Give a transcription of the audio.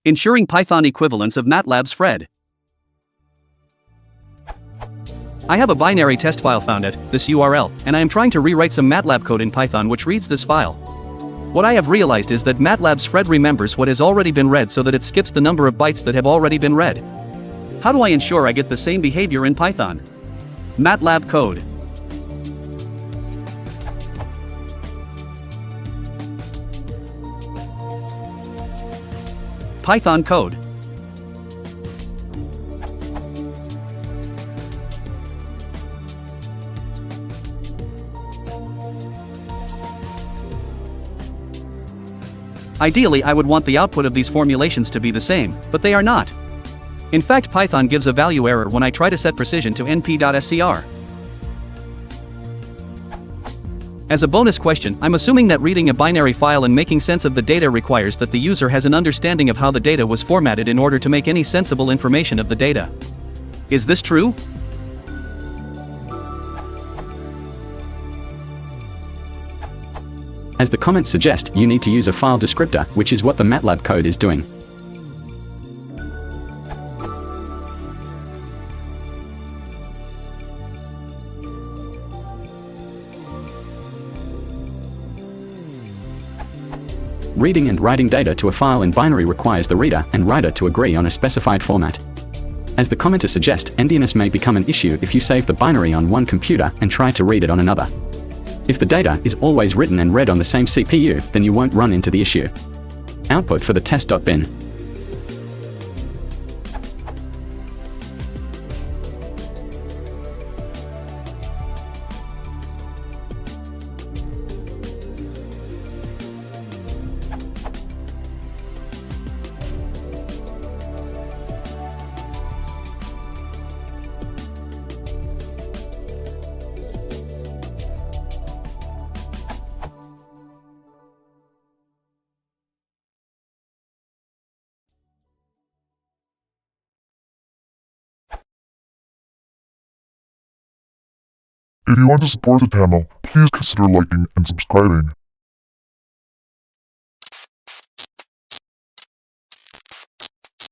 Ensuring Python equivalence of Matlab'S Fread. I have a binary test file found at this URL, and I am trying to rewrite some MATLAB code in Python which reads this file. What I have realized is that Matlab'S Fread remembers what has already been read so that it skips the number of bytes that have already been read. How do I ensure I get the same behavior in Python? MATLAB code. Python code. Ideally, I would want the output of these formulations to be the same, but they are not. In fact, Python gives a value error when I try to set precision to np.scr. As a bonus question, I'm assuming that reading a binary file and making sense of the data requires that the user has an understanding of how the data was formatted in order to make any sensible information of the data. Is this true? As the comments suggest, you need to use a file descriptor, which is what the MATLAB code is doing. Reading and writing data to a file in binary requires the reader and writer to agree on a specified format. As the commenter suggests, endianness may become an issue if you save the binary on one computer and try to read it on another. If the data is always written and read on the same CPU, then you won't run into the issue. Output for the test.bin. If you want to support the channel, please consider liking and subscribing.